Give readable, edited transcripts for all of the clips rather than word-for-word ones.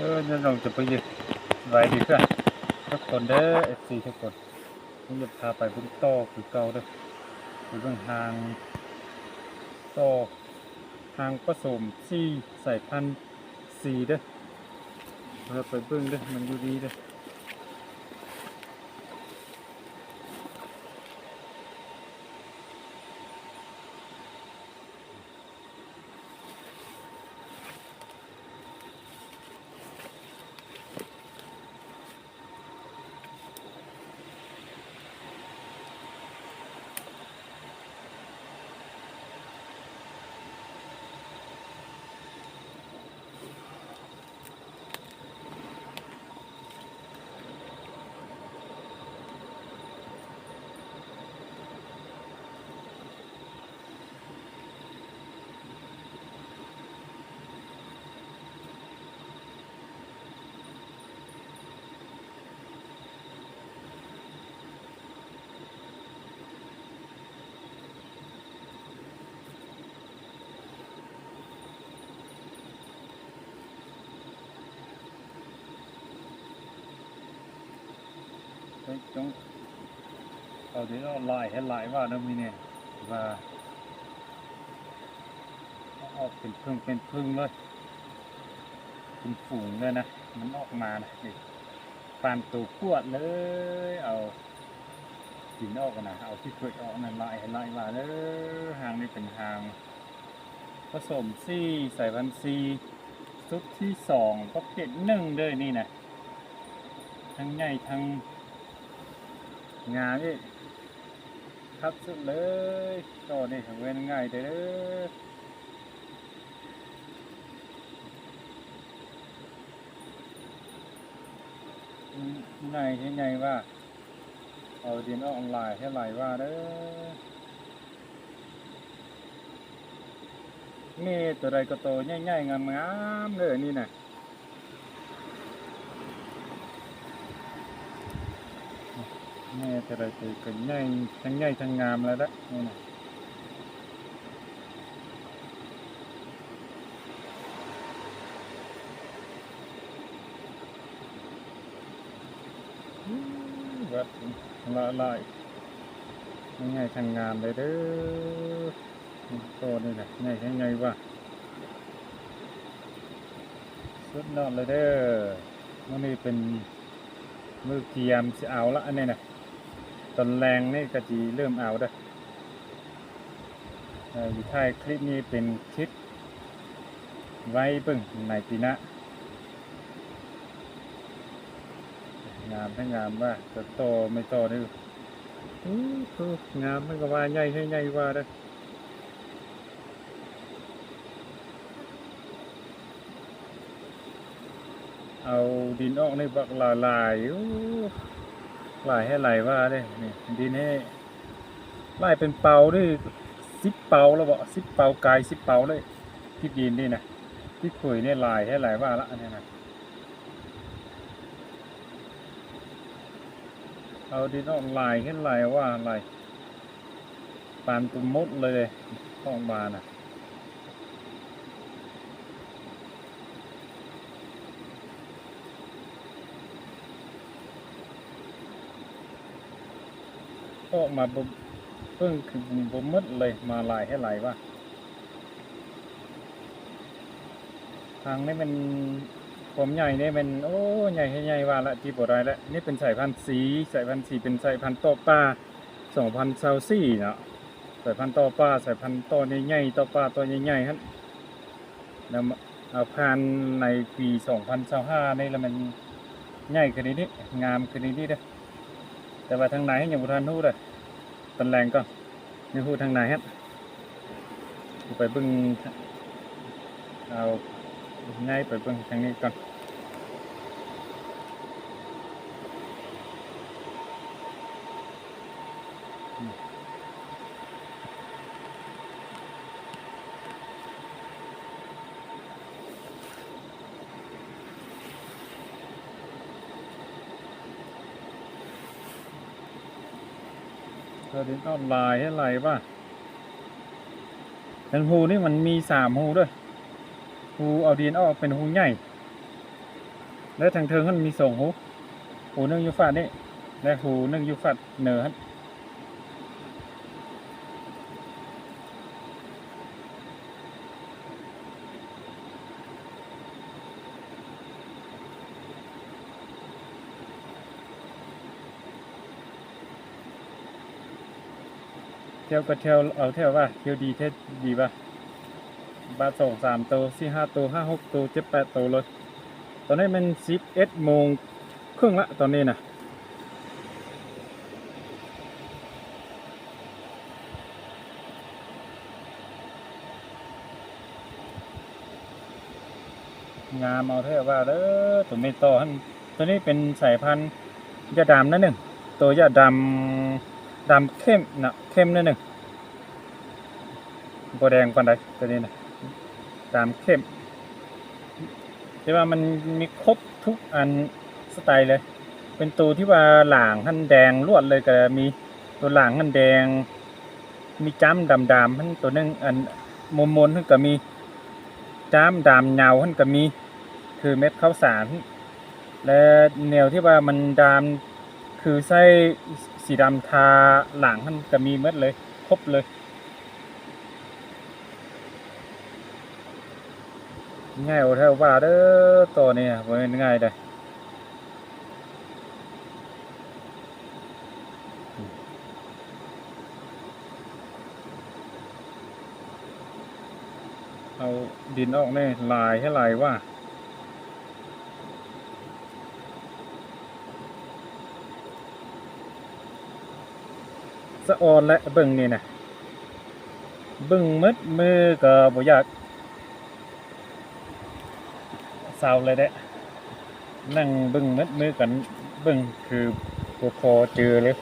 จะลองจะไปยึดไว้ดีเพื่อนทุกคนเด้อเอฟซีทุกคนผมจะพาไปบุญโตคือเก่าเด้อคือเบื้องทางโตทางผสมซีใส่พันธุ์ซีเด้อเราไปเบื้องเด้อมันอยู่ดีเด้อจงเอาที่เราไล่ให้ไล่ว่าเดิมนี่เนี่ยว่าออกเป็นพึ่งเลยเป็นฝูงเลยนะมันออกมานะนี่ปานตัวขวดเลยเอาหินออกนะเอาที่เปลือกออกนั่นไล่ให้ไล่ว่าเลยหางนี่เป็นหางผสมซี่ใส่พันซีชุดที่2ก็เก็ด1เลยนี่นะทั้งใหญ่ทั้งงานนี่ครับสุดเลยต่อนี่เว้นง่ายเด้อง่ายที่ไงว่าเอาดินออนไลน์ให้ไหลว่าเด้อนี่ตัวใดก็โตง่ายๆงามๆเลยนี่นะนี่ตัวใดตัวก็ง่ายทั้งงามแล้วละนี่นะวัดละลายง่ายทั้งงามเลยเด้อโตนี่นะง่ายว่าสุดยอดเลยเด้อมันนี่เป็นมือเกียมจะเอาละอันนี้นะตอนแรงนี่ก็จะเริ่มเอาเด้ออยู่ท้ายคลิปนี้เป็นคลิปไว้เบิ่งในปีหน้างามทั้งงามว่าจะโตไม่โตนี่งามมันก็ว่าใหญ่ให้ใหญ่ว่าเด้อเอาดินออกในบักลายลายให้ไหลว่าเด้นี่ดินให้ลายเป็นเปาด้วย10 เปาแล้วบ่10 เปากาย10 เปาเลยที่ดินนี่นะที่ขุยนี่ลายให้ไหลว่าละอันนี้นะเอาดินออกลายให้ไหลว่าไหลปานตุ่มมดเลยต้องมาน่ะออกมาเพิ่งคือบ่มดเลยมาลายให้ไหลว่าทางนี้มันผมใหญ่เนี่ยมันโอ้ใหญ่ให้ใหญ่ว่าละที่บ่ได้แล้วนี่เป็นสายพันธุ์สีเป็นสายพันธุ์โตป้า2024เนาะสายพันธุ์โตป้าสายพันธุ์โตใหญ่ๆโตป้าตัวใหญ่ๆฮะแล้วเอาพันธุ์ในปี2025นี่แล้วมันใหญ่ขึ้นนิดงามขึ้นนิดเด้อแต่ว่าทางไหนยังบ่ทันรู้เลยตอนแรงก็ยังรู้ทางไหนฮะไปเบิ่งเอาง่ายไปเบิ่งทางนี้ก่อนเราดินออนไลน์ให้ไหลป่ะทางหูนี่มันมี3 หูด้วยหูเอาดินออกเป็นหูใหญ่ และทางเทิงมันมี2หูหูหนึงอยู่ฝั่งนี้และหูหนึงอยู่ฝั่งเหนือหั่นเที่ยวก็เที่ยวเอาเที่ยวว่าเที่ยวดีเท่ดีป่ะบาท2 3โต4 5โต5 6โต7 8โตเลยตอนนี้มัน11 โมงครึ่งละตอนนี้นะงามเอาเท่าว่าเด้อตัวไม่โตหั่นตัวนี้เป็นสายพันธุ์ยาดำนั่นหนึ่งตัวยาดำเข้มนะเข้มนั่นหนึ่งบัวแดงปานใดตัวนี้นะดำเข้มแต่ว่ามันมีครบทุกอันสไตล์เลย เป็นตัวที่ว่าหลางหั่นแดงลวดเลยก็มีตัวหลางหั่นแดงมีจ้ำดำๆหั่นตัวนึงอันมนๆหั่นก็มีจ้ำดำเงาหั่นก็มีคือเม็ดข้าวสารและแนวที่ว่ามันดำคือใส่สีดำทาหลางหั่นก็มีหมดเลยครบเลยง่ายเอาเท่าว่าเด้อตัวนี้บ่แม่นง่ายเด้อเอาดินออกแน่ลายให้ลายว่าสะออนและเบิ่งนี่นะเบิ่งมืดมือก็บ่อยากเศร้าเลยเด้นั่งเบิ่งมืดมือกันเบิ่งคือบ่พอเจอเลย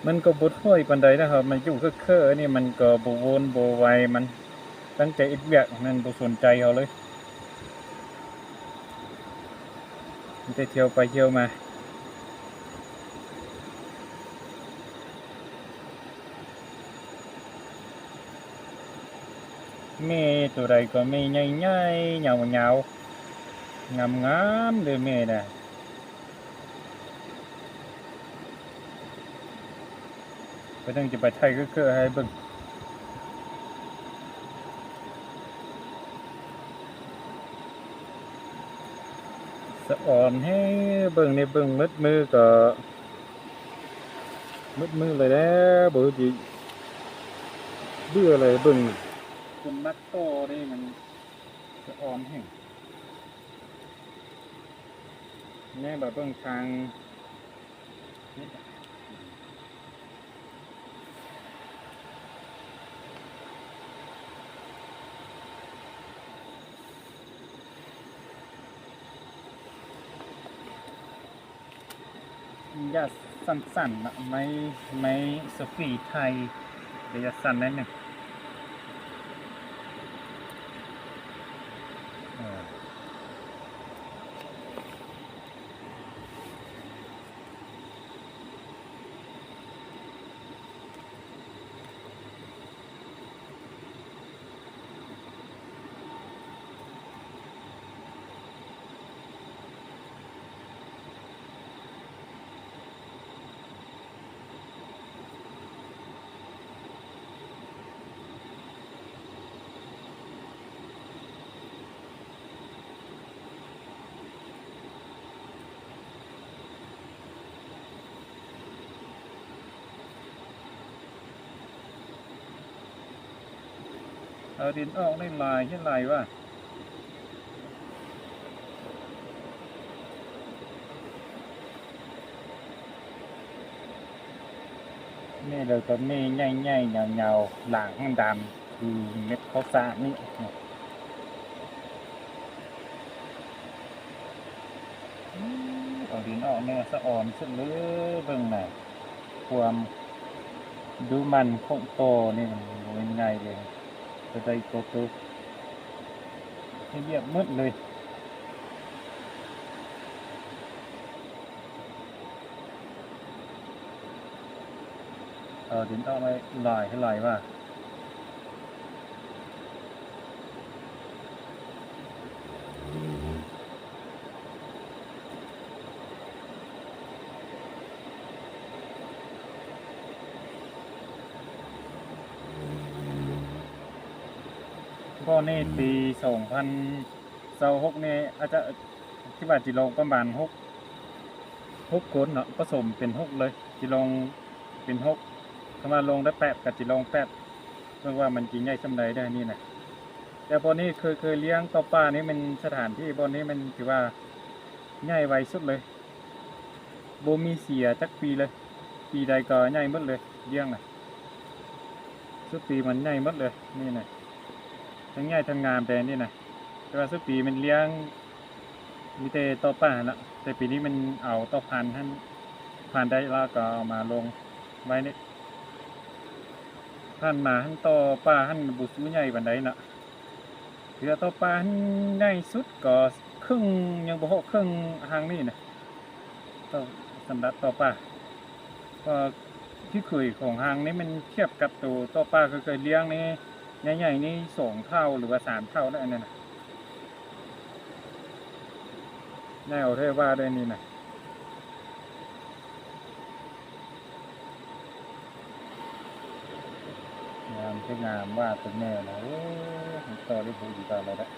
มันก็บ่ถ้วยปานใดนะครับมันอยู่เคอะๆนี่มันก็บ่วนบ่ไวมันตั้งใจเฮ็ดเวียกมันบ่สนใจเขาเลยมันจะเที่ยวไปเที่ยวมาแม่ตัวใดก็แม่ใหญ่ๆเหงาๆงามๆเด้อแม่น่ะก็ต้องจะไปไทยเคอะๆให้เบิ่งสะอ่อนให้เบิ่งนี่เบิ่งมืดมือก็มืดมือเลยแหล้วบ่สิเบื่อเลยเบิ่งคนมักโตนี่มันสะอ่อนแฮงแม่แบบเบิ่งทางหญ้าสั้นๆนะไม้สฟีไทยระยะสั้นนิดหนึ่งเอาดินออกได้ลายให้ลายว่านี่เลยก็มีใหญ่ๆเงาๆหลางข้างดำคือเม็ดข้าวสารนี่เอาดินออกเนี่ยสะอ่อนสุดเลยเบิ่งหน่อยความดูมันคงโตนี่มันเป็นไงเลยจะได้โตให้เรียบมืดเลยเอาดินออกไปลายให้ลายว่า ก็นี่ปี2026นี่อาจจะที่ว่าจิลงประมาณหกคนเนาะผสมเป็น6เลยจิลงเป็น6ถ้ามาลงได้8ก็จิลง8เรื่องว่ามันสิใหญ่ส่ำใดได้นี่น่ะแต่บ่นี้เคยเลี้ยงต่อป่านี่มันสถานที่บ่นี้มันถือว่าใหญ่ไวสุดเลยบ่มีเสียจักปีเลยปีใดก็ใหญ่หมดเลยเลี้ยงน่ะทุกปีมันใหญ่หมดเลยนี่น่ะทั้งใหญ่ทั้งงามแต่นี่น่ะแต่ว่าทุกปีมันเลี้ยงมีแต่ต่อป่าน่ะแต่ปีนี้มันเอาต่อพันธุ์ให้ผ่านได้แล้วก็เอามาลงไว้นี่ผ่านมาหั่นต่อป่าหั่นบ่สูงใหญ่ปานใดน่ะเหลือต่อป่าหั่นใหญ่สุดก็ครึ่งยังบ่ฮอดครึ่งหางนี่น่ะต่อสำหรับต่อป่าก็ที่เคยของหางนี่มันเทียบกับตัวต่อป่าเคยเลี้ยงนี่ใหญ่ๆนี่2เท่าหรือว่า3เท่าแล้วอันนั้นน่ะใหญ่เอาเท่ว่าได้นี่น่ะงามสวยงามว่าเป็นแม่นะโอ้ต่อได้ผู้ดีต่อแล้ว